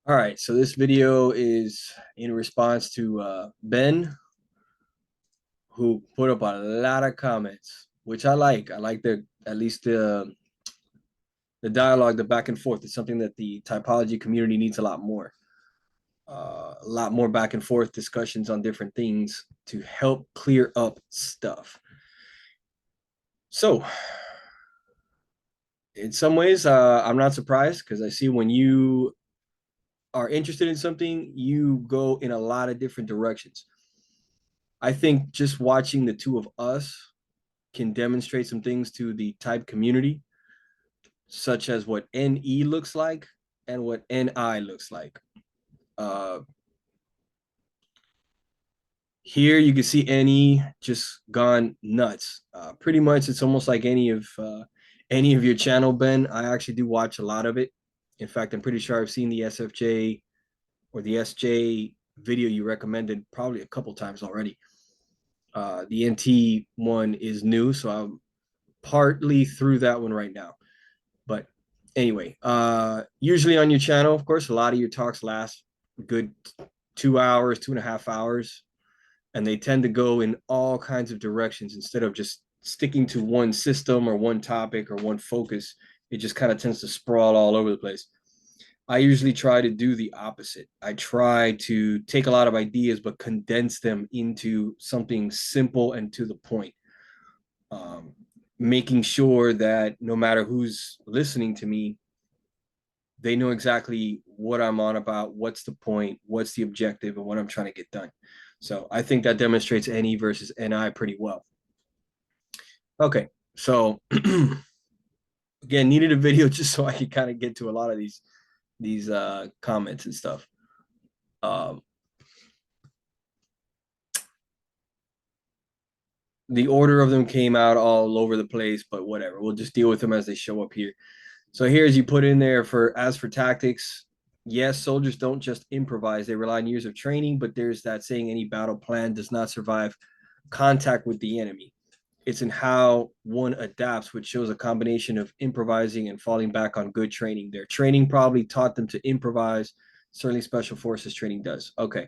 All right, so this video is in response to Ben, who put up a lot of comments, which I like. I like the at least the dialogue, the back and forth. It's something that the typology community needs a lot more. A lot more back and forth discussions on different things to help clear up stuff. So, in some ways, I'm not surprised because I see when you are interested in something, you go in a lot of different directions. I think just watching the two of us can demonstrate some things to the type community, such as what NE looks like and what NI looks like. Uh, Here you can see NE just gone nuts. Pretty much, it's almost like any of your channel, Ben. I actually do watch a lot of it. In fact, I'm pretty sure I've seen the SFJ or the SJ video you recommended probably a couple times already. The NT one is new, so I'm partly through that one right now. But anyway, usually on your channel, of course, a lot of your talks last a good 2 hours, 2.5 hours, and they tend to go in all kinds of directions instead of just sticking to one system or one topic or one focus. It just kind of tends to sprawl all over the place. I usually try to do the opposite. I try to take a lot of ideas, but condense them into something simple and to the point. Um, Making sure that no matter who's listening to me, they know exactly what I'm on about, what's the point, what's the objective, and what I'm trying to get done. So I think that demonstrates NE versus NI pretty well. Okay, so again, needed a video just so I could kind of get to a lot of these comments and stuff. Um, the order of them came out all over the place, but whatever. We'll just deal with them as they show up here. So here's you put in there as for tactics. Yes, soldiers don't just improvise. They rely on years of training, but there's that saying any battle plan does not survive contact with the enemy. It's in how one adapts, which shows a combination of improvising and falling back on good training. Their training probably taught them to improvise. Certainly special forces training does. Okay.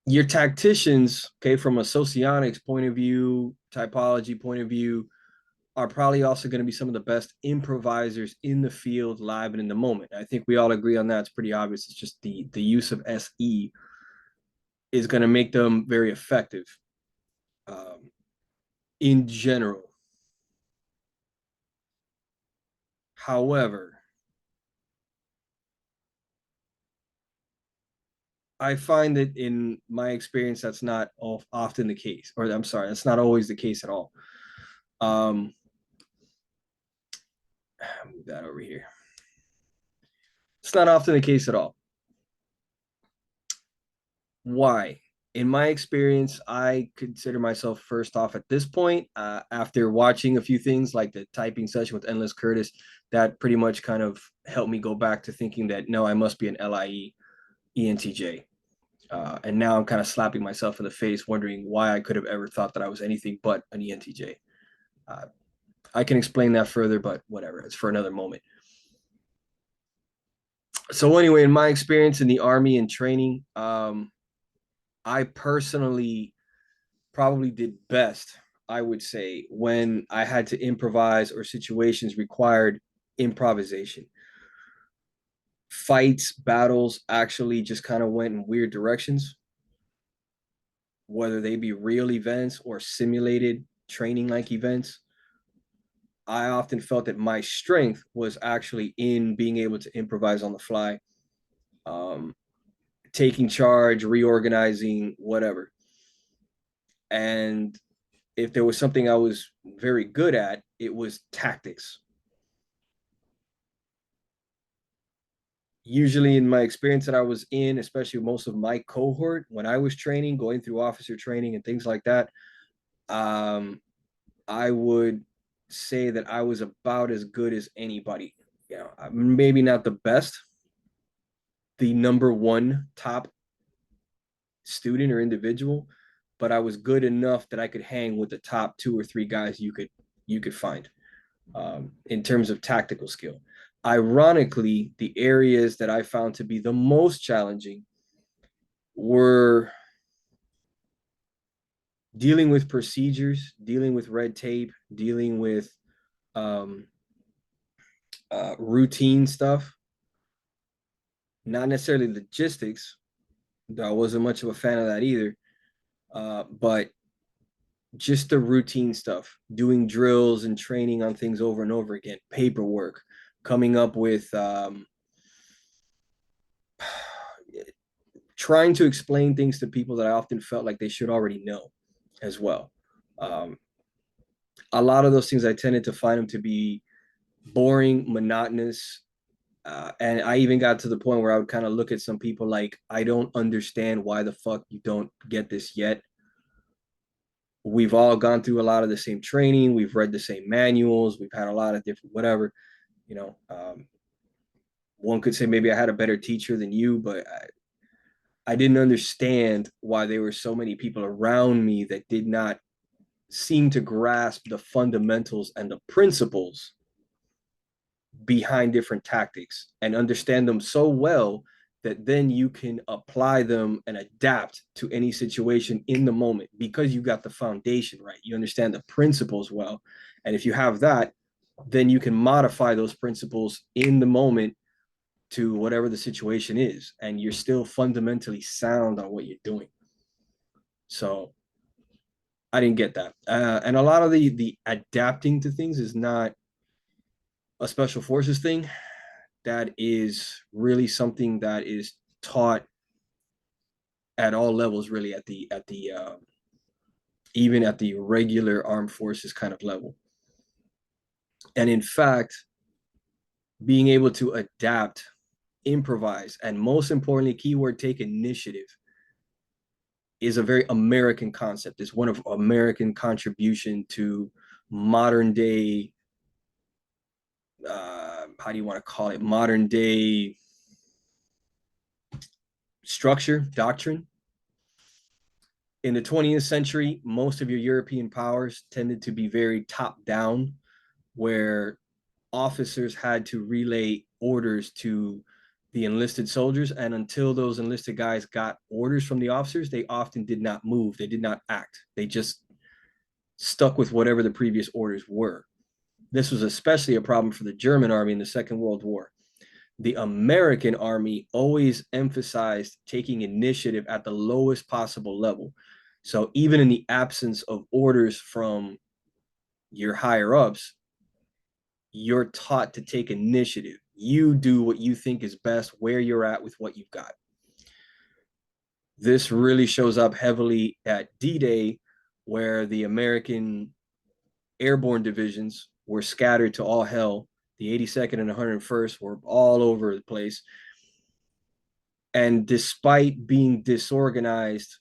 Your tacticians, okay, from a socionics point of view, typology point of view, are probably also going to be some of the best improvisers in the field, live and in the moment. I think we all agree on that. It's pretty obvious. It's just the use of SE is going to make them very effective in general. However, I find that in my experience, that's not often the case, or I'm sorry, that's not always the case at all. Um, move that over here. It's not often the case at all. Why? In my experience, I consider myself first off at this point, after watching a few things like the typing session with Endless Curtis, that pretty much kind of helped me go back to thinking that no, I must be an LIE ENTJ. And now I'm kind of slapping myself in the face, wondering why I could have ever thought that I was anything but an ENTJ. I can explain that further, but whatever, it's for another moment. So anyway, in my experience in the Army and training, I personally probably did best, I would say, when I had to improvise or situations required improvisation. Fights, battles actually just kind of went in weird directions, whether they be real events or simulated training like events. I often felt that my strength was actually in being able to improvise on the fly, um, taking charge, reorganizing, whatever. And if there was something I was very good at, it was tactics. Usually, in my experience that I was in, especially most of my cohort, when I was training, going through officer training and things like that, um, I would say that I was about as good as anybody. You know, maybe not the best, the number one top student or individual, but I was good enough that I could hang with the top two or three guys you could find in terms of tactical skill. Ironically, the areas that I found to be the most challenging were dealing with procedures, dealing with red tape, dealing with um, routine stuff, not necessarily logistics. Though I wasn't much of a fan of that either. But just the routine stuff, doing drills and training on things over and over again, paperwork, coming up with trying to explain things to people that I often felt like they should already know as well. Um, a lot of those things I tended to find them to be boring, monotonous. And I even got to the point where I would kind of look at some people like, I don't understand why the fuck you don't get this yet. We've all gone through a lot of the same training. We've read the same manuals. We've had a lot of different, whatever, you know. One could say maybe I had a better teacher than you, but I didn't understand why there were so many people around me that did not seem to grasp the fundamentals and the principles behind different tactics and understand them so well that then you can apply them and adapt to any situation in the moment because you got the foundation right. You understand the principles well. And if you have that, then you can modify those principles in the moment to whatever the situation is. And you're still fundamentally sound on what you're doing. So I didn't get that. And a lot of the adapting to things is not a special forces thing. That is really something that is taught at all levels, really at the even at the regular armed forces kind of level. And in fact, being able to adapt, improvise, and most importantly, keyword take initiative is a very American concept. It's one of American contribution to modern day. How do you want to call it? Modern day structure, doctrine. In the 20th century, most of your European powers tended to be very top down, where officers had to relay orders to the enlisted soldiers. And until those enlisted guys got orders from the officers, they often did not move. They did not act. They just stuck with whatever the previous orders were. This was especially a problem for the German army in the Second World War. The American army always emphasized taking initiative at the lowest possible level. So even in the absence of orders from your higher ups, you're taught to take initiative. You do what you think is best where you're at with what you've got. This really shows up heavily at D-Day, where the American airborne divisions were scattered to all hell. The 82nd and 101st were all over the place. And despite being disorganized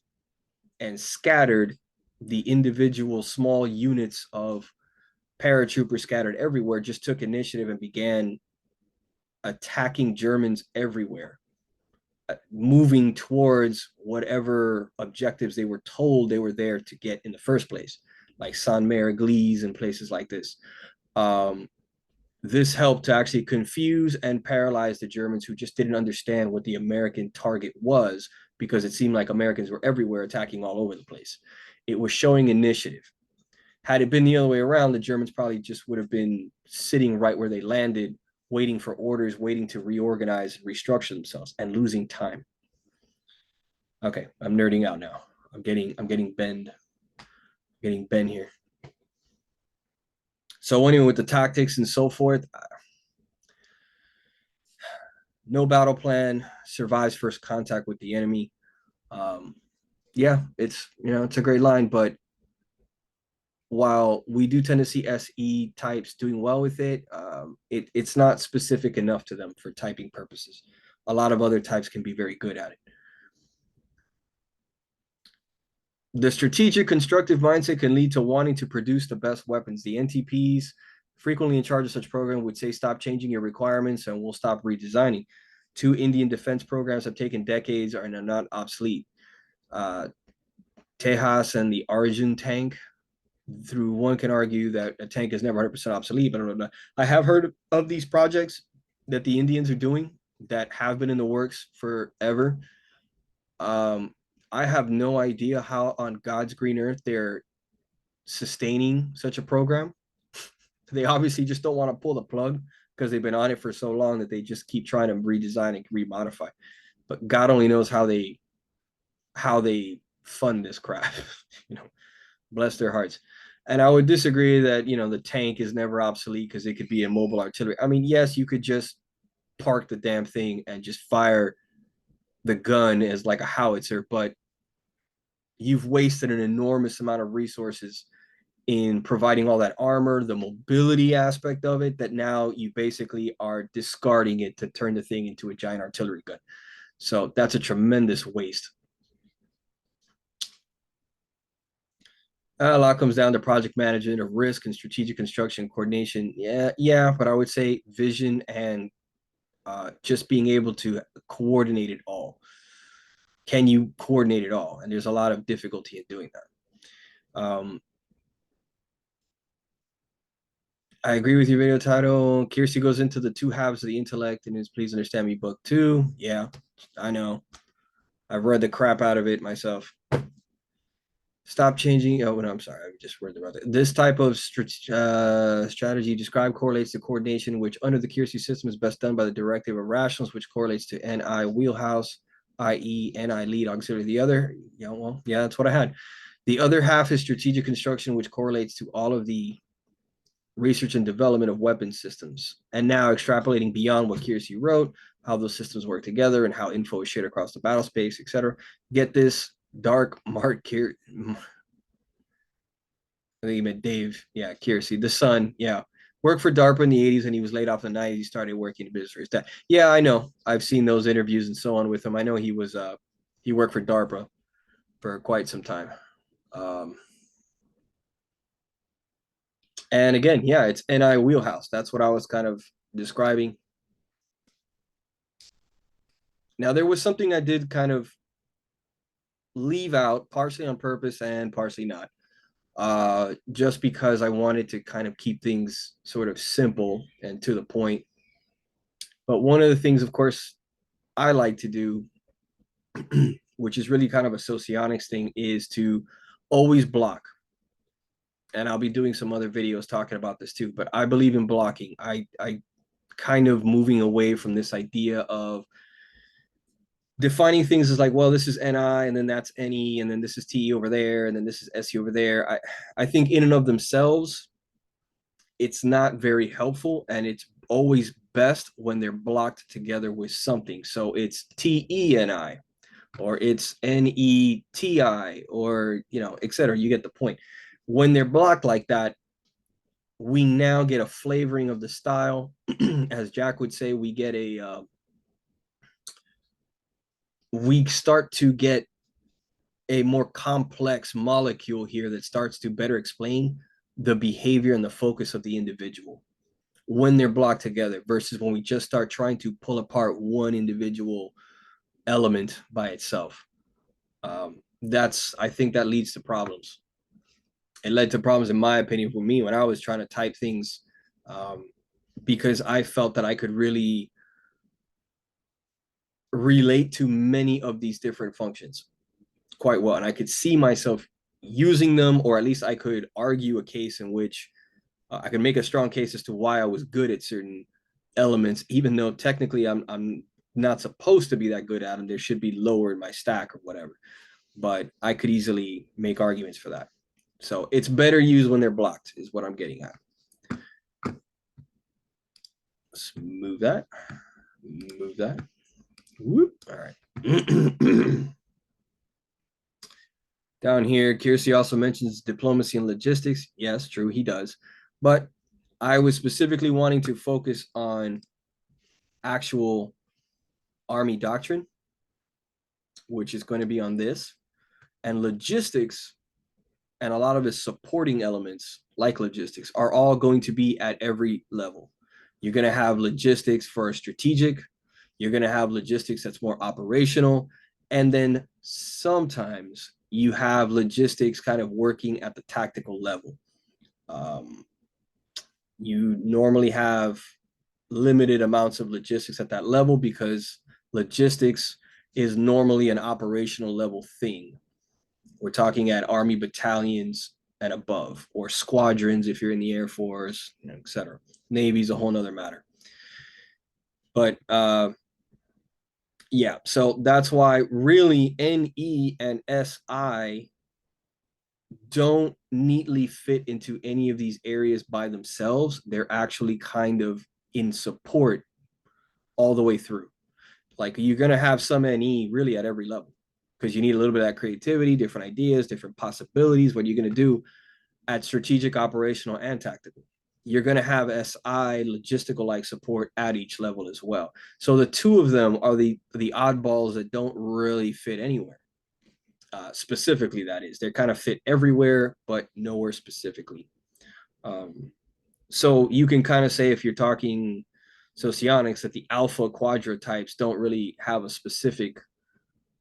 and scattered, the individual small units of paratroopers scattered everywhere just took initiative and began attacking Germans everywhere, moving towards whatever objectives they were told they were there to get in the first place, like Saint-Mère-Église and places like this. This helped to actually confuse and paralyze the Germans, who just didn't understand what the American target was, because it seemed like Americans were everywhere attacking all over the place. It was showing initiative. Had it been the other way around, the Germans probably just would have been sitting right where they landed, waiting for orders, waiting to reorganize and restructure themselves, and losing time. Okay, I'm nerding out now. I'm getting Ben here. So anyway, with the tactics and so forth, no battle plan, survives first contact with the enemy. Yeah, it's a great line, but while we do tend to see SE types doing well with it, it's not specific enough to them for typing purposes. A lot of other types can be very good at it. The strategic constructive mindset can lead to wanting to produce the best weapons. The NTPs frequently in charge of such program would say, stop changing your requirements and we'll stop redesigning. Two Indian defense programs have taken decades and are not obsolete. Tejas and the Arjun tank. Through one can argue that a tank is never 100% obsolete, but I have heard of these projects. that the Indians are doing that have been in the works forever. Um, I have no idea how on God's green earth they're sustaining such a program. They obviously just don't want to pull the plug because they've been on it for so long that they just keep trying to redesign and remodify. But God only knows how they fund this crap. you know, bless their hearts. And I would disagree that the tank is never obsolete because it could be a mobile artillery. I mean, yes, you could just park the damn thing and just fire the gun as like a howitzer, but you've wasted an enormous amount of resources in providing all that armor, the mobility aspect of it, that now you basically are discarding it to turn the thing into a giant artillery gun. So that's a tremendous waste. A lot comes down to project management of risk and strategic construction coordination. Yeah, but I would say vision and just being able to coordinate it all. Can you coordinate it all? And there's a lot of difficulty in doing that. I agree with your video title. Keirsey goes into the two halves of the intellect and is Please Understand Me book 2. Yeah, I know. I've read the crap out of it myself. Stop changing. Oh, no, I'm sorry. I just read about it. This type of strategy described correlates to coordination, which under the Keirsey system is best done by the directive of rationals, which correlates to NI wheelhouse, i.e. NI lead auxiliary. The other, yeah, that's what I had. The other half is strategic construction, which correlates to all of the research and development of weapon systems. And now extrapolating beyond what Keirsey wrote, how those systems work together and how info is shared across the battle space, etc. Get this, Dark Mark Kier. I think he meant Dave. Yeah, Keirsey, the son. Yeah. Worked for DARPA in the 80s and he was laid off in the 90s. He started working in business for his dad. Yeah, I know. I've seen those interviews and so on with him. I know he worked for DARPA for quite some time. And again, yeah, it's NI wheelhouse. That's what I was kind of describing. Now, there was something I did kind of leave out, partially on purpose and partially not, just because I wanted to kind of keep things sort of simple and to the point. But one of the things, of course, I like to do, which is really kind of a socionics thing, is to always block. And I'll be doing some other videos talking about this too, but I believe in blocking. I kind of moving away from this idea of defining things as like, well, this is NI and then that's NE and then this is TE over there and then this is SE over there. I think in and of themselves, it's not very helpful, and it's always best when they're blocked together with something. So it's TENI or it's NETI or etc. You get the point. When they're blocked like that, we now get a flavoring of the style. As Jack would say, we start to get a more complex molecule here that starts to better explain the behavior and the focus of the individual when they're blocked together versus when we just start trying to pull apart one individual element by itself. I think that leads to problems. It led to problems, in my opinion, for me when I was trying to type things, because I felt that I could really relate to many of these different functions quite well. And I could see myself using them, or at least I could argue a case in which I could make a strong case as to why I was good at certain elements, even though technically I'm not supposed to be that good at them. There should be lower in my stack or whatever. But I could easily make arguments for that. So it's better used when they're blocked, is what I'm getting at. Let's move that. Move that. Whoop. All right. Down here, Keirsey also mentions diplomacy and logistics. Yes, true, he does. But I was specifically wanting to focus on actual Army doctrine, which is going to be on this, and logistics, and a lot of its supporting elements, like logistics, are all going to be at every level. You're going to have logistics for strategic, you're going to have logistics that's more operational, and then sometimes you have logistics kind of working at the tactical level. You normally have limited amounts of logistics at that level, because logistics is normally an operational level thing. We're talking at Army battalions and above, or squadrons if you're in the Air Force, etc. Navy's a whole nother matter. But yeah, so that's why really NE and SI don't neatly fit into any of these areas by themselves. They're actually kind of in support all the way through. Like, you're going to have some NE really at every level, because you need a little bit of that creativity, different ideas, different possibilities. What you're going to do at strategic, operational, and tactical. You're going to have SI logistical like support at each level as well. So the two of them are the oddballs that don't really fit anywhere. Specifically, that is, they kind of fit everywhere, but nowhere specifically. So you can kind of say, if you're talking socionics, that the alpha quadra types don't really have a specific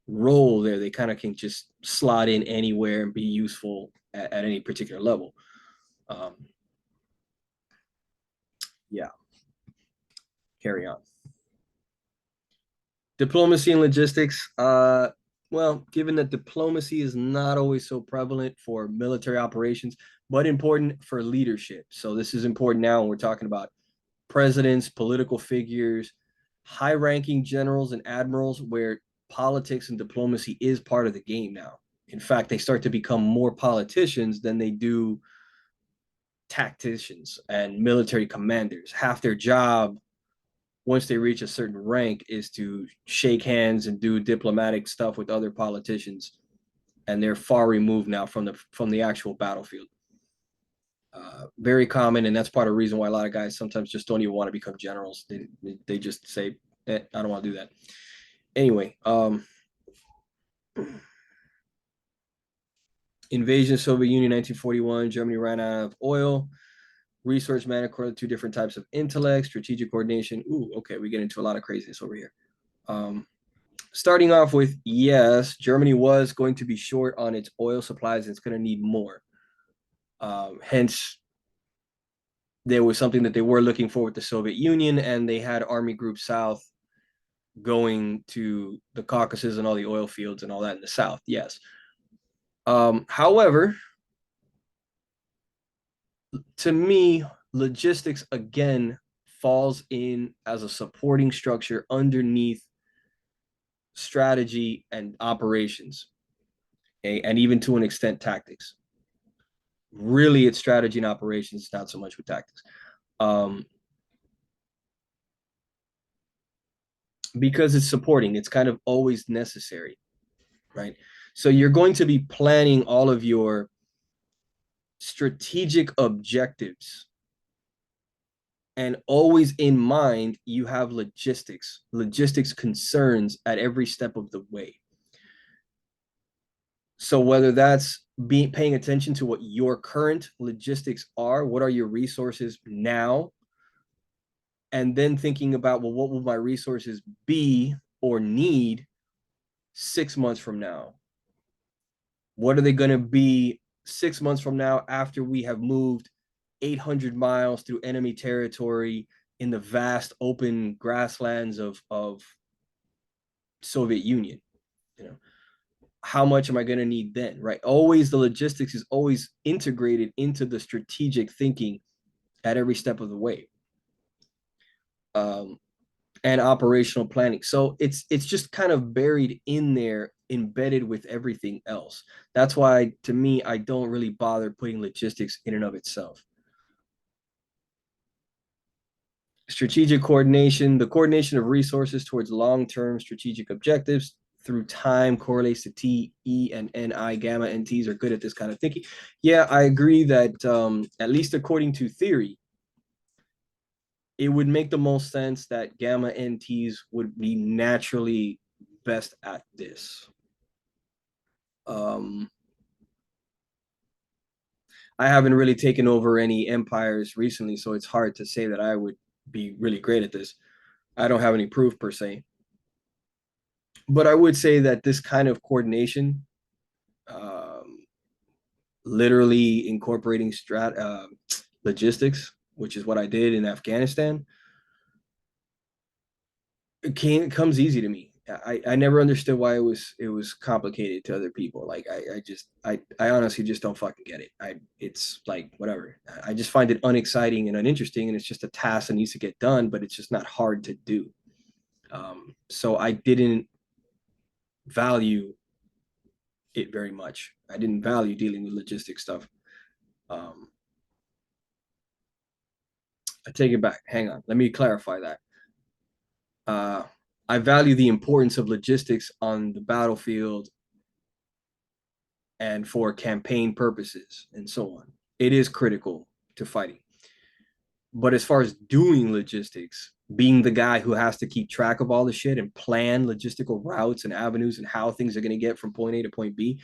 role there. They kind of can just slot in anywhere and be useful at any particular level. Yeah, carry on. Diplomacy and logistics. Well, given that diplomacy is not always so prevalent for military operations, but important for leadership. So this is important now when we're talking about presidents, political figures, high-ranking generals and admirals, where politics and diplomacy is part of the game now. In fact, they start to become more politicians than they do tacticians and military commanders. Half their job, once they reach a certain rank, is to shake hands and do diplomatic stuff with other politicians, and they're far removed now from the actual battlefield. Very common, and that's part of the reason why a lot of guys sometimes just don't even want to become generals. They just say, I don't want to do that. Anyway, invasion of Soviet Union 1941, Germany ran out of oil. Resource management, two different types of intellect, strategic coordination. Ooh, okay, we get into a lot of craziness over here. Starting off with, yes, Germany was going to be short on its oil supplies, and it's going to need more. Hence, there was something that they were looking for with the Soviet Union, and they had Army Group South going to the Caucasus and all the oil fields and all that in the South, yes. However, to me, logistics, again, falls in as a supporting structure underneath strategy and operations, okay? And even to an extent, tactics. Really, it's strategy and operations, not so much with tactics. Because it's supporting, it's kind of always necessary, right? So you're going to be planning all of your strategic objectives, and always in mind, you have logistics concerns at every step of the way. So whether that's paying attention to what your current logistics are, what are your resources now, and then thinking about, well, what will my resources be or need 6 months from now? What are they going to be 6 months from now, after we have moved 800 miles through enemy territory in the vast open grasslands of Soviet Union? You know, how much am I going to need then, right? Always, the logistics is always integrated into the strategic thinking at every step of the way. And operational planning. So it's just kind of buried in there, embedded with everything else. That's why, to me, I don't really bother putting logistics in and of itself. Strategic coordination, the coordination of resources towards long-term strategic objectives through time, correlates to T, E, and NI. Gamma and Ts are good at this kind of thinking. Yeah, I agree that at least according to theory, it would make the most sense that gamma NTs would be naturally best at this. I haven't really taken over any empires recently, so it's hard to say that I would be really great at this. I don't have any proof per se. But I would say that this kind of coordination, literally incorporating logistics, which is what I did in Afghanistan, it comes easy to me. I never understood why it was complicated to other people. Like I honestly just don't fucking get it. It's like whatever. I just find it unexciting and uninteresting, and it's just a task that needs to get done, but it's just not hard to do. So I didn't value it very much. I didn't value dealing with logistic stuff. Um, I take it back. Hang on. Let me clarify that. Uh, I value the importance of logistics on the battlefield and for campaign purposes and so on. It is critical to fighting. But as far as doing logistics, being the guy who has to keep track of all the shit and plan logistical routes and avenues and how things are going to get from point A to point B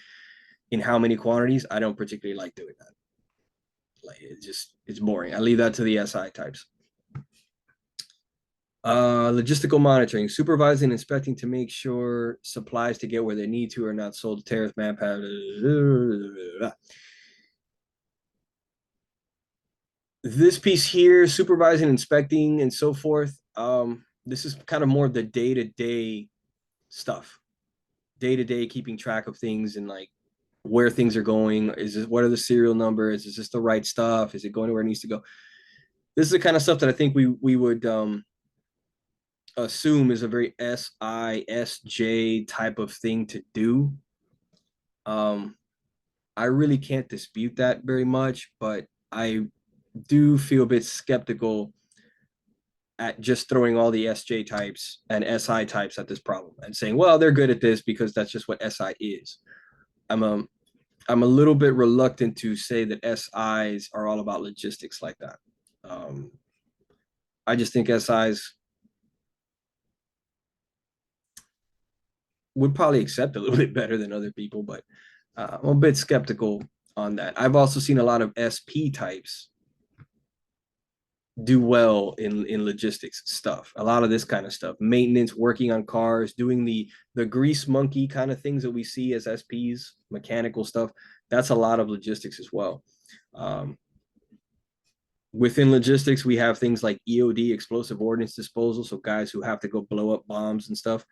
in how many quantities, I don't particularly like doing that. Like it's boring. I leave that to the SI types. Logistical monitoring, supervising and inspecting to make sure supplies to get where they need to are not sold to terrorist manpower. This piece here, supervising, inspecting, and so forth. This is kind of more of the day-to-day stuff, day-to-day keeping track of things and like where things are going. Is this what are the serial numbers? Is this the right stuff? Is it going where it needs to go? This is the kind of stuff that I think we would assume is a very SISJ type of thing to do. Um, I really can't dispute that very much, but I do feel a bit skeptical at just throwing all the SJ types and SI types at this problem and saying, well, they're good at this because that's just what SI is. I'm a I'm a little bit reluctant to say that SIs are all about logistics like that. Um, I just think SIs would probably accept a little bit better than other people, but I'm a bit skeptical on that. I've also seen a lot of SP types do well in logistics stuff, a lot of this kind of stuff, maintenance, working on cars, doing the grease monkey kind of things that we see as SPs, mechanical stuff. That's a lot of logistics as well. um, Within logistics we have things like EOD, explosive ordnance disposal, so guys who have to go blow up bombs and stuff,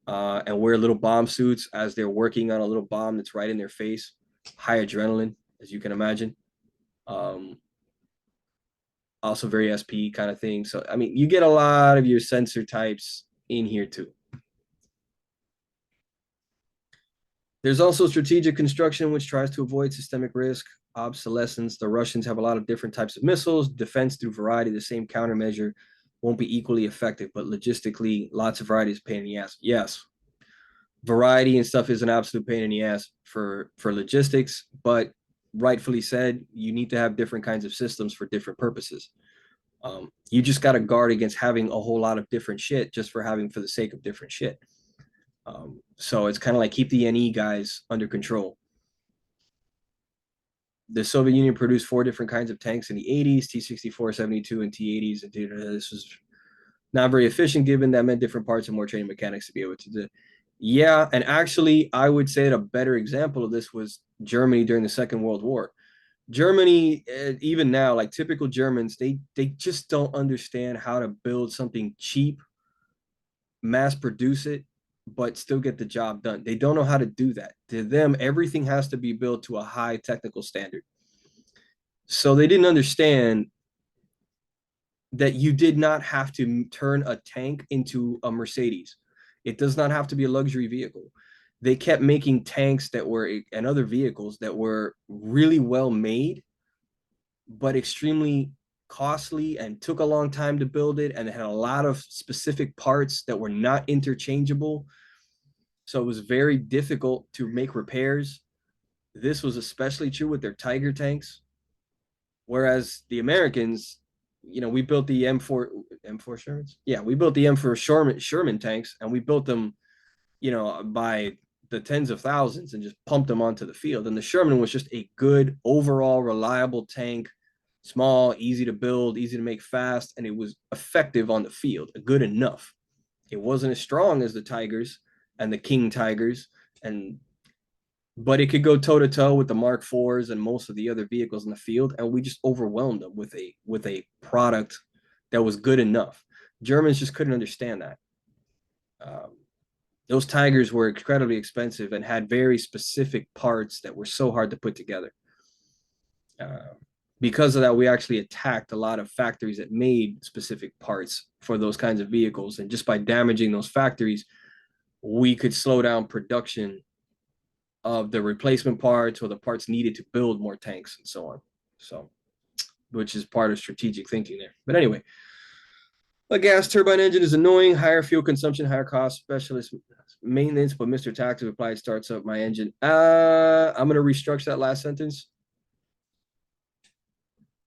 and wear little bomb suits as they're working on a little bomb that's right in their face. High adrenaline, as you can imagine. um, Also very SP kind of thing. So I mean, you get a lot of your sensor types in here too. There's also strategic construction, which tries to avoid systemic risk, obsolescence. The Russians have a lot of different types of missiles. Defense through variety, the same countermeasure won't be equally effective, but logistically, lots of variety is a pain in the ass. Yes, variety and stuff is an absolute pain in the ass for logistics, but rightfully said, you need to have different kinds of systems for different purposes. You just got to guard against having a whole lot of different shit just for having for the sake of different shit. So it's kind of like keep the NE guys under control. The Soviet Union produced 4 different kinds of tanks in the 80s, T-64, 72, and T-80s. And this was not very efficient given that meant different parts and more training mechanics to be able to do. Yeah, and actually, I would say that a better example of this was Germany during the Second World War. Germany, even now, like typical Germans, they just don't understand how to build something cheap, mass produce it, but still get the job done. They don't know how to do that. To them, everything has to be built to a high technical standard. So they didn't understand that you did not have to turn a tank into a Mercedes. It does not have to be a luxury vehicle. They kept making tanks that were and other vehicles that were really well made, but extremely costly and took a long time to build it, and it had a lot of specific parts that were not interchangeable. So it was very difficult to make repairs. This was especially true with their Tiger tanks. Whereas the Americans, we built the M4 Shermans. Yeah, we built the M4 Sherman tanks, and we built them, by the tens of thousands and just pumped them onto the field. And the Sherman was just a good overall reliable tank, small, easy to build, easy to make fast, and it was effective on the field, good enough. It wasn't as strong as the Tigers and the King Tigers, but it could go toe to toe with the Mark IVs and most of the other vehicles in the field, and we just overwhelmed them with a product that was good enough. Germans just couldn't understand that. Um, those Tigers were incredibly expensive and had very specific parts that were so hard to put together. Uh, because of that, we actually attacked a lot of factories that made specific parts for those kinds of vehicles. And just by damaging those factories, we could slow down production of the replacement parts or the parts needed to build more tanks and so on. So, which is part of strategic thinking there. But anyway, a gas turbine engine is annoying, higher fuel consumption, higher cost, specialist maintenance, but Mr. Tax applied starts up my engine. I'm going to restructure that last sentence.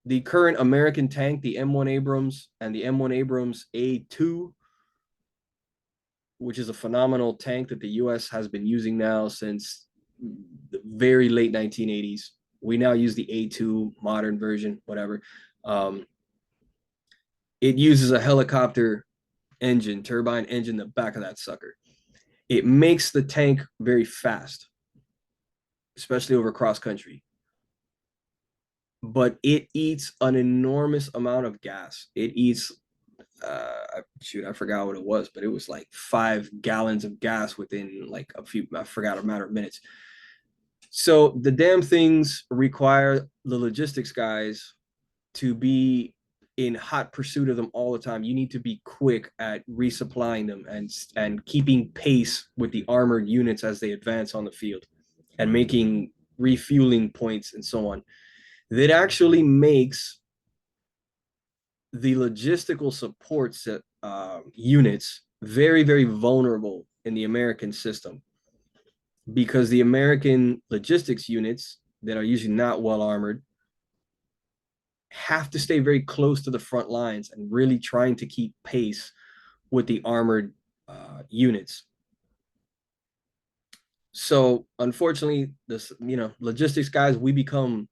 The current American tank, the M1 Abrams and the M1 Abrams A2, which is a phenomenal tank that the US has been using now since the very late 1980s. We now use the A2 modern version, whatever. It uses a helicopter engine, turbine engine, the back of that sucker. It makes the tank very fast, especially over cross country. But it eats an enormous amount of gas. It eats, I forgot what it was, but it was like 5 gallons of gas within like I forgot, a matter of minutes. So the damn things require the logistics guys to be in hot pursuit of them all the time. You need to be quick at resupplying them and keeping pace with the armored units as they advance on the field and making refueling points and so on. That actually makes the logistical supports units very, very vulnerable in the American system, because the American logistics units that are usually not well armored have to stay very close to the front lines and really trying to keep pace with the armored units. So unfortunately, this, logistics guys, we become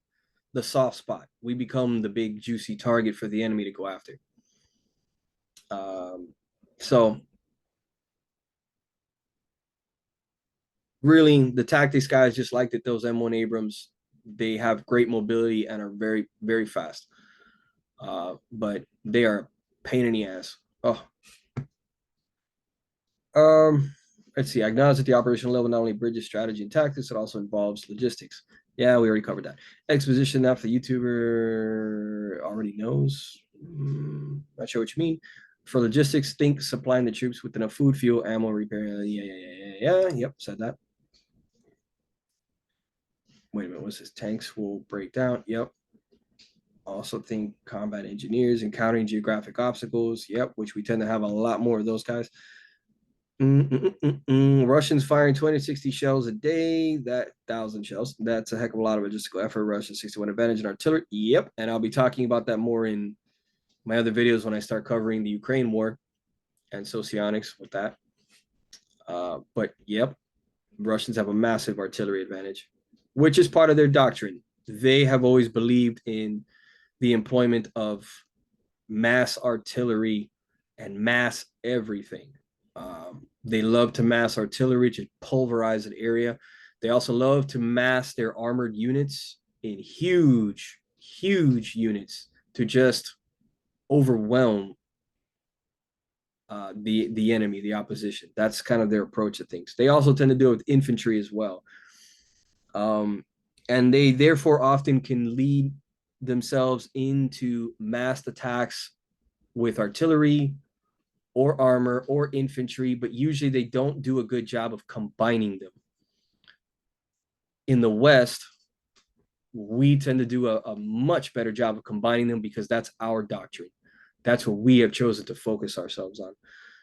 the soft spot. We become the big juicy target for the enemy to go after. So really, the tactics guys just like that those M1 Abrams, they have great mobility and are very, very fast. But they are a pain in the ass. Oh, let's see. I acknowledge at the operational level not only bridges strategy and tactics, it also involves logistics. Yeah, we already covered that. Exposition after the YouTuber already knows. Not sure what you mean. For logistics, think supplying the troops with enough food, fuel, ammo, repair. Yeah. Yep, said that. Wait a minute, what's this? Tanks will break down. Yep. Also think combat engineers encountering geographic obstacles. Yep, which we tend to have a lot more of those guys. Russians firing 20-60 shells a day. That 1,000 shells. That's a heck of a lot of logistical effort. Russia 61 advantage in artillery. Yep, and I'll be talking about that more in my other videos when I start covering the Ukraine war and socionics with that. But yep, Russians have a massive artillery advantage, which is part of their doctrine. They have always believed in the employment of mass artillery and mass everything. They love to mass artillery to pulverize an area. They also love to mass their armored units in huge, huge units to just overwhelm the enemy, the opposition. That's kind of their approach to things. They also tend to do it with infantry as well. And they therefore often can lead themselves into massed attacks with artillery or armor or infantry, but usually they don't do a good job of combining them. In the West, we tend to do a much better job of combining them because that's our doctrine. That's what we have chosen to focus ourselves on.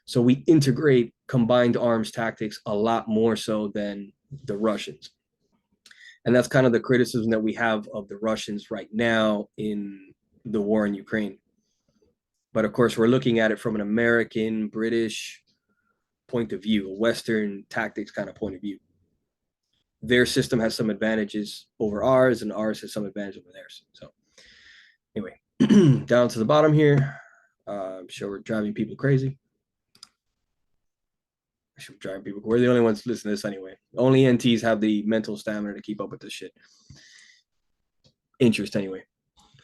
So we integrate combined arms tactics a lot more so than the Russians. And that's kind of the criticism that we have of the Russians right now in the war in Ukraine. But of course, we're looking at it from an American, British point of view, a Western tactics kind of point of view. Their system has some advantages over ours, and ours has some advantage over theirs. So anyway, down to the bottom here. I'm sure we're driving people crazy. We're the only ones listening to this anyway. Only NTs have the mental stamina to keep up with this shit. Interest anyway.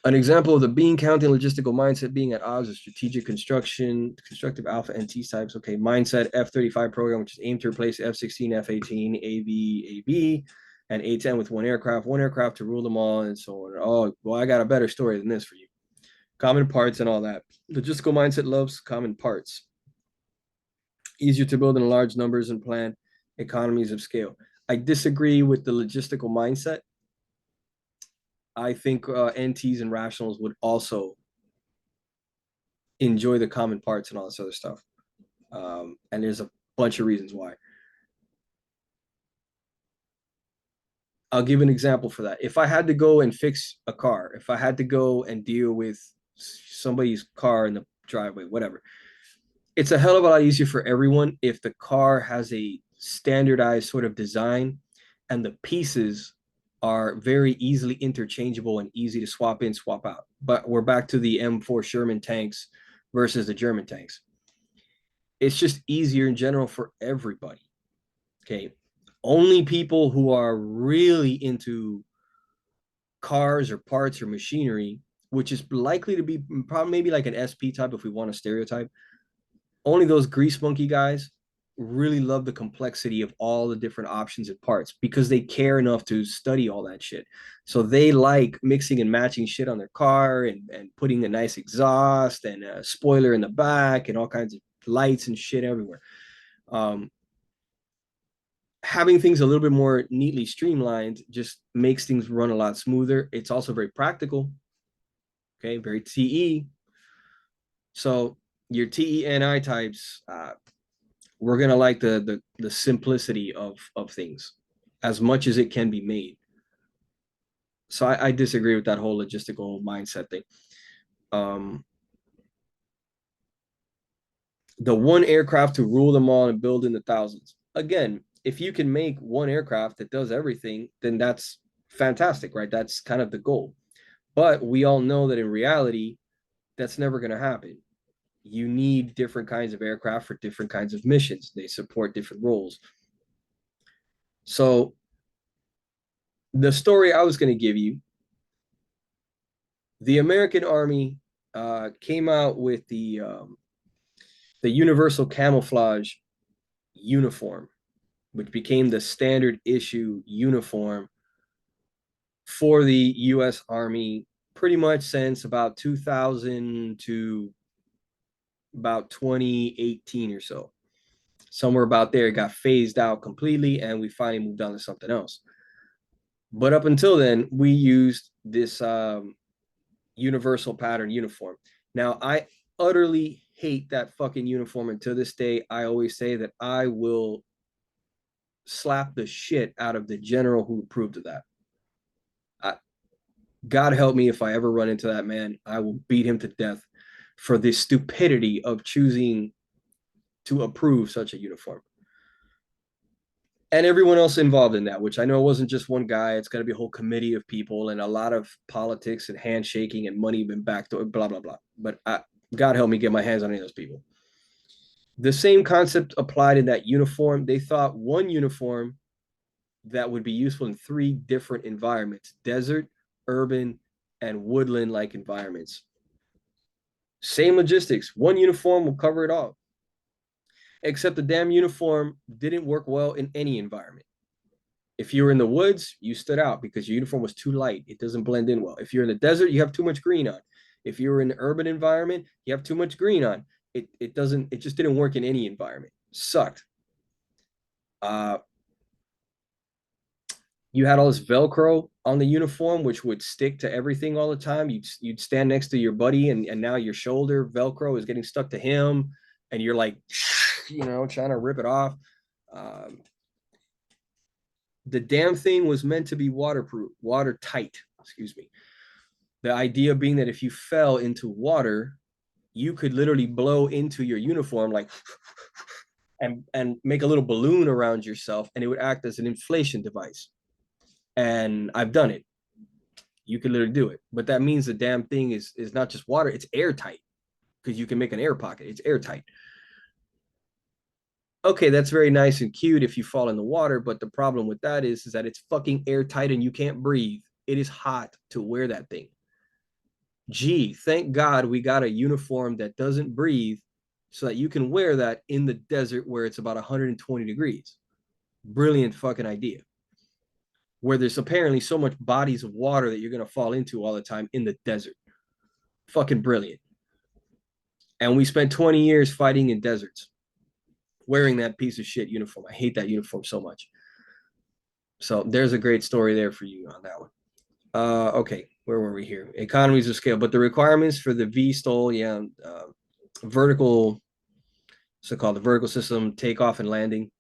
An example of the bean counting logistical mindset being at odds with strategic construction, constructive alpha and T types. Okay, mindset F-35 program, which is aimed to replace F-16, F-18, AB, and A-10 with one aircraft to rule them all, and so on. Oh, well, I got a better story than this for you. Common parts and all that. Logistical mindset loves common parts. Easier to build in large numbers and plan, economies of scale. I disagree with the logistical mindset. I think NTs and rationals would also enjoy the common parts and all this other stuff. And there's a bunch of reasons why. I'll give an example for that. If I had to go and fix a car, if I had to go and deal with somebody's car in the driveway, whatever, it's a hell of a lot easier for everyone if the car has a standardized sort of design and the pieces are very easily interchangeable and easy to swap in, swap out. But we're back to the M4 Sherman tanks versus the German tanks. It's just easier in general for everybody. Okay. Only people who are really into cars or parts or machinery, which is likely to be probably maybe like an SP type if we want a stereotype, only those grease monkey guys really love the complexity of all the different options and parts because they care enough to study all that shit. So they like mixing and matching shit on their car and putting a nice exhaust and a spoiler in the back and all kinds of lights and shit everywhere. Having things a little bit more neatly streamlined just makes things run a lot smoother. It's also very practical. Okay, very TE. So your TE and I types, we're gonna like the simplicity of things as much as it can be made. So I disagree with that whole logistical mindset thing. The one aircraft to rule them all and build in the thousands. Again, if you can make one aircraft that does everything, then that's fantastic, right? That's kind of the goal. But we all know that in reality, that's never going to happen. You need different kinds of aircraft for different kinds of missions. They support different roles. So the story I was going to give you, the American Army came out with the universal camouflage uniform, which became the standard issue uniform for the U.S. Army pretty much since about 2000 to about 2018 or so. Somewhere about there, it got phased out completely, and we finally moved on to something else. But up until then, we used this universal pattern uniform. Now, I utterly hate that fucking uniform, and to this day, I always say that I will slap the shit out of the general who approved of that. God help me if I ever run into that man. I will beat him to death for the stupidity of choosing to approve such a uniform. And everyone else involved in that, which I know wasn't just one guy. It's got to be a whole committee of people and a lot of politics and handshaking and money been backed, blah, blah, blah. But God help me get my hands on any of those people. The same concept applied in that uniform. They thought one uniform that would be useful in 3 different environments: desert, urban, and woodland like environments. Same logistics. One uniform will cover it all. Except the damn uniform didn't work well in any environment. If you were in the woods, you stood out because your uniform was too light. It doesn't blend in well. If you're in the desert, you have too much green on. If you were in an urban environment, you have too much green on. It just didn't work in any environment. Sucked. You had all this Velcro on the uniform, which would stick to everything all the time. You'd stand next to your buddy, and now your shoulder Velcro is getting stuck to him, and you're like, trying to rip it off. The damn thing was meant to be waterproof, watertight, excuse me. The idea being that if you fell into water, you could literally blow into your uniform like and make a little balloon around yourself, and it would act as an inflation device. And I've done it. You can literally do it. But that means the damn thing is not just water, it's airtight because you can make an air pocket. It's airtight. Okay, that's very nice and cute if you fall in the water, but the problem with that is that it's fucking airtight and you can't breathe. It is hot to wear that thing. Gee, thank God we got a uniform that doesn't breathe so that you can wear that in the desert where it's about 120 degrees. Brilliant fucking idea. Where there's apparently so much bodies of water that you're going to fall into all the time in the desert. Fucking brilliant. And we spent 20 years fighting in deserts wearing that piece of shit uniform. I hate that uniform so much. So there's a great story there for you on that one. Okay, where were we here? Economies of scale, but the requirements for the VSTOL, yeah, vertical, so called the vertical system takeoff and landing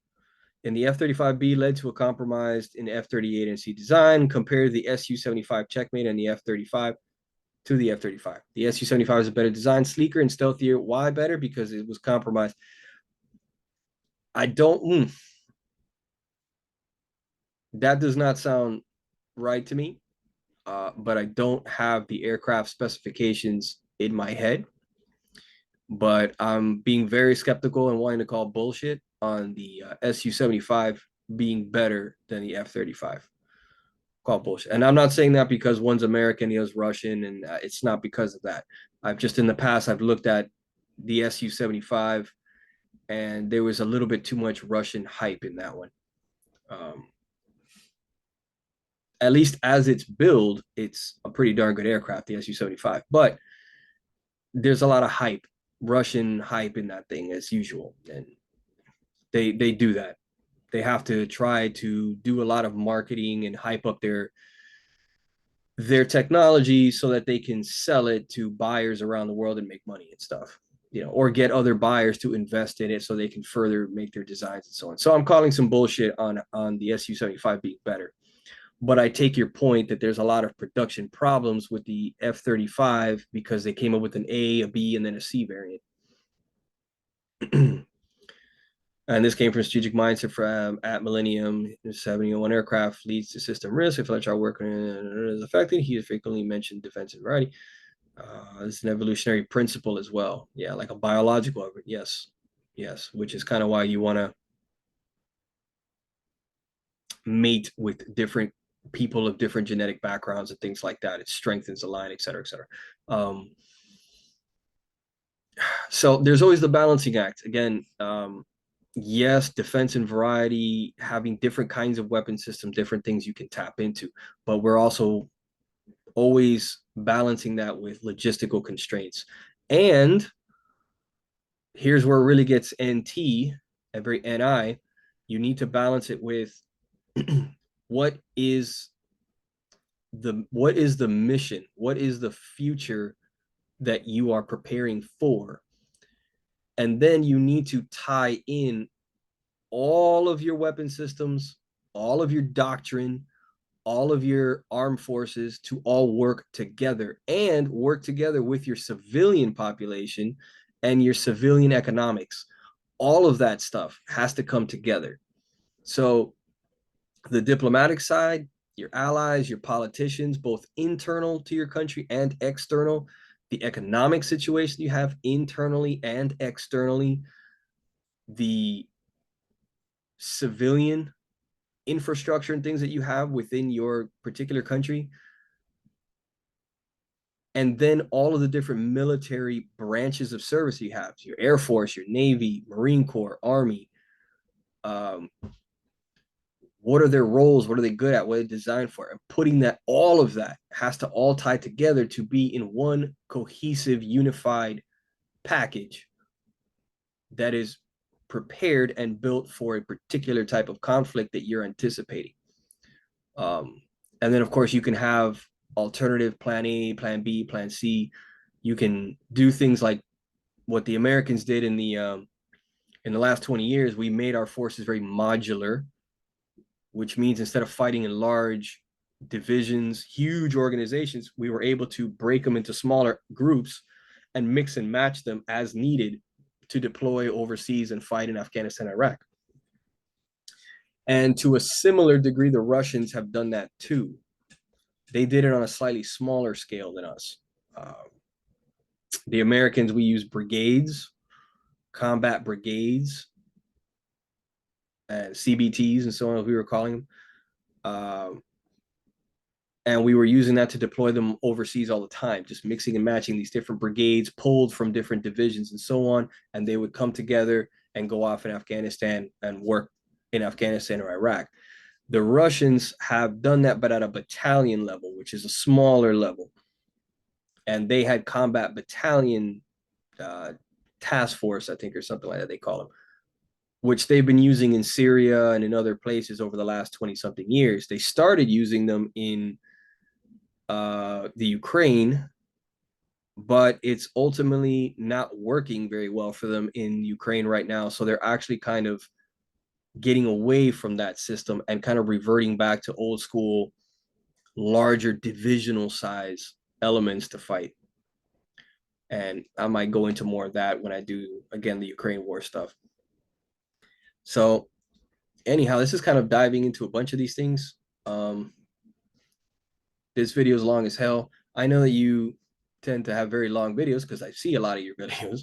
in the F-35B led to a compromise in F-38 and C design. Compared the Su-75 checkmate and the F-35 to the F-35. The Su-75 is a better design, sleeker and stealthier. Why better? Because it was compromised. I don't. That does not sound right to me. But I don't have the aircraft specifications in my head. But I'm being very skeptical and wanting to call bullshit on the Su-75 being better than the F-35. Call bullshit. And I'm not saying that because one's American, the other's Russian, and it's not because of that. I've just in the past, I've looked at the Su-75 and there was a little bit too much Russian hype in that one. Um, at least as it's built, it's a pretty darn good aircraft, the Su-75. But there's a lot of hype, Russian hype in that thing as usual, and they do that. They have to try to do a lot of marketing and hype up their technology so that they can sell it to buyers around the world and make money and stuff, or get other buyers to invest in it so they can further make their designs and so on. So I'm calling some bullshit on the Su-75 being better. But I take your point that there's a lot of production problems with the F-35 because they came up with an A, B, and then a C variant. And this came from strategic mindset from at Millennium. 71 aircraft leads to system risk. If electronic work is affected, he has frequently mentioned defensive variety. It's an evolutionary principle as well. Yeah, like a biological. Yes, yes, which is kind of why you want to mate with different people of different genetic backgrounds and things like that. It strengthens the line, et cetera, et cetera. So there's always the balancing act. Again, yes, defense and variety, having different kinds of weapon systems, different things you can tap into, but we're also always balancing that with logistical constraints. And here's where it really gets NT and very NI. You need to balance it with what is the mission? What is the future that you are preparing for? And then you need to tie in all of your weapon systems, all of your doctrine, all of your armed forces to all work together and work together with your civilian population and your civilian economics. All of that stuff has to come together. So the diplomatic side, your allies, your politicians, both internal to your country and external, the economic situation you have internally and externally, the civilian infrastructure and things that you have within your particular country, and then all of the different military branches of service you have, your Air Force, your Navy, Marine Corps, Army. What are their roles? What are they good at? What are they designed for? And putting that, all of that has to all tie together to be in one cohesive, unified package that is prepared and built for a particular type of conflict that you're anticipating. And then, of course, you can have alternative plan A, plan B, plan C. You can do things like what the Americans did in the last 20 years. We made our forces very modular, which means instead of fighting in large divisions, huge organizations, we were able to break them into smaller groups and mix and match them as needed to deploy overseas and fight in Afghanistan, Iraq. And to a similar degree, the Russians have done that too. They did it on a slightly smaller scale than us. The Americans, we use brigades, combat brigades, and CBTs and so on, as we were calling them. And we were using that to deploy them overseas all the time, just mixing and matching these different brigades pulled from different divisions and so on. And they would come together and go off in Afghanistan and work in Afghanistan or Iraq. The Russians have done that, but at a battalion level, which is a smaller level. And they had combat battalion task force, I think, or something like that they call them, which they've been using in Syria and in other places over the last 20 something years. They started using them in the Ukraine, but it's ultimately not working very well for them in Ukraine right now. So they're actually kind of getting away from that system and kind of reverting back to old school, larger divisional size elements to fight. And I might go into more of that when I do, again, the Ukraine war stuff. So anyhow, this is kind of diving into a bunch of these things. This video is long as hell. I know that you tend to have very long videos because I see a lot of your videos.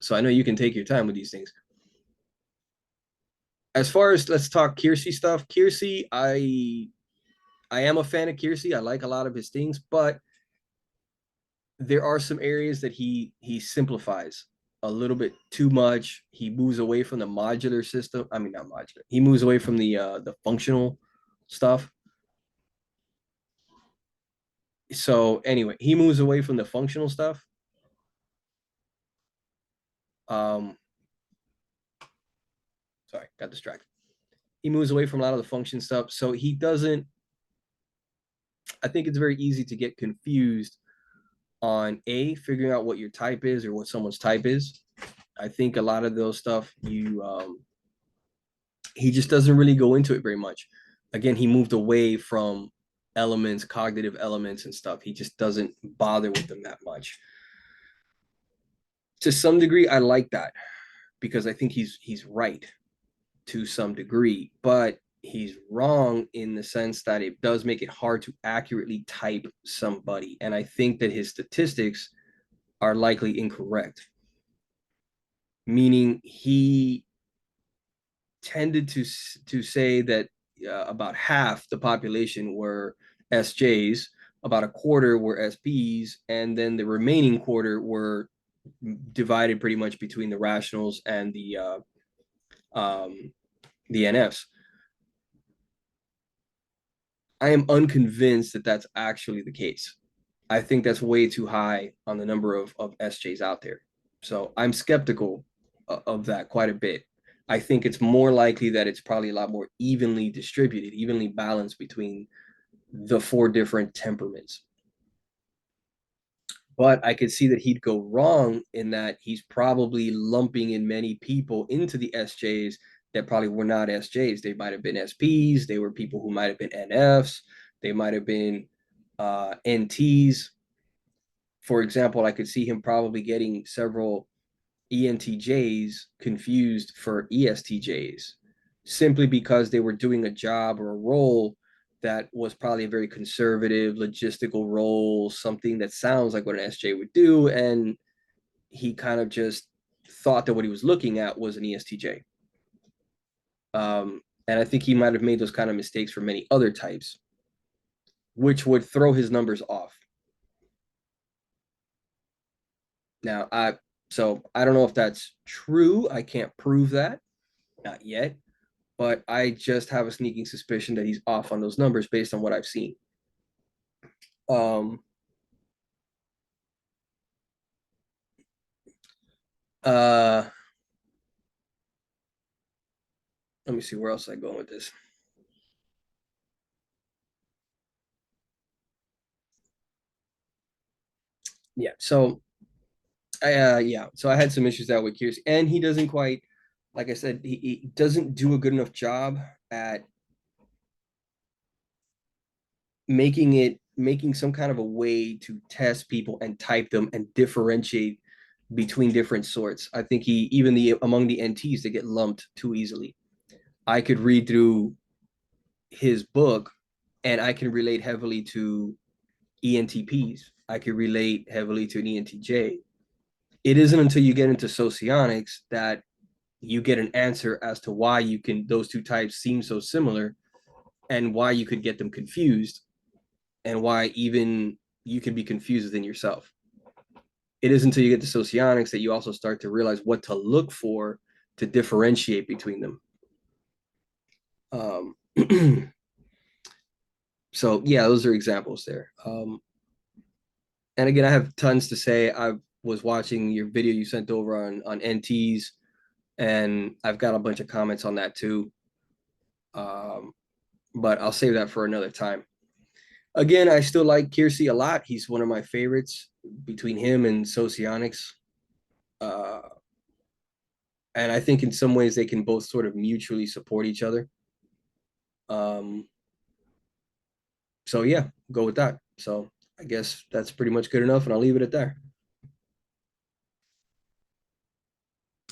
So I know you can take your time with these things. As far as, let's talk Keirsey stuff. Keirsey, I am a fan of Keirsey. I like a lot of his things, but there are some areas that he simplifies a little bit too much. He moves away from the modular system. I mean, not modular. He moves away from the functional stuff. So anyway, he moves away from the functional stuff. Sorry, got distracted. He moves away from a lot of the function stuff. So he doesn't, I think it's very easy to get confused on figuring out what your type is or what someone's type is. I think a lot of those stuff he just doesn't really go into it very much. Again, he moved away from elements, cognitive elements and stuff. He just doesn't bother with them that much. To some degree, I like that because I think he's right to some degree, but he's wrong in the sense that it does make it hard to accurately type somebody. And I think that his statistics are likely incorrect, meaning he tended to say that about half the population were SJs, about a quarter were SPs, and then the remaining quarter were divided pretty much between the rationals and the NFs. I am unconvinced that that's actually the case. I think that's way too high on the number of SJs out there. So I'm skeptical of that quite a bit. I think it's more likely that it's probably a lot more evenly distributed, evenly balanced between the 4 different temperaments. But I could see that he'd go wrong in that he's probably lumping in many people into the SJs that probably were not SJs. They might have been SPs. They were people who might have been NFs. They might have been NTs. For example, I could see him probably getting several ENTJs confused for ESTJs simply because they were doing a job or a role that was probably a very conservative logistical role, something that sounds like what an SJ would do. And he kind of just thought that what he was looking at was an ESTJ. And I think he might have made those kind of mistakes for many other types, which would throw his numbers off. Now, so I don't know if that's true. I can't prove that, not yet, but I just have a sneaking suspicion that he's off on those numbers based on what I've seen. Let me see where else I go with this. Yeah, so so I had some issues out with Keirsey, and he doesn't quite, like I said, he doesn't do a good enough job at making some kind of a way to test people and type them and differentiate between different sorts. I think he even the among the NTs they get lumped too easily. I could read through his book and I can relate heavily to ENTPs. I could relate heavily to an ENTJ. It isn't until you get into socionics that you get an answer as to why you can those two types seem so similar and why you could get them confused, and why even you can be confused within yourself. It is until you get to socionics that you also start to realize what to look for to differentiate between them. Um, so yeah, those are examples there. And again, I have tons to say. I was watching your video you sent over on NTs, and I've got a bunch of comments on that too. Um, but I'll save that for another time. Again, I still like Keirsey a lot. He's one of my favorites between him and Socionics. Uh, and I think in some ways they can both sort of mutually support each other. Um, so yeah, go with that. So I guess that's pretty much good enough, and I'll leave it at that.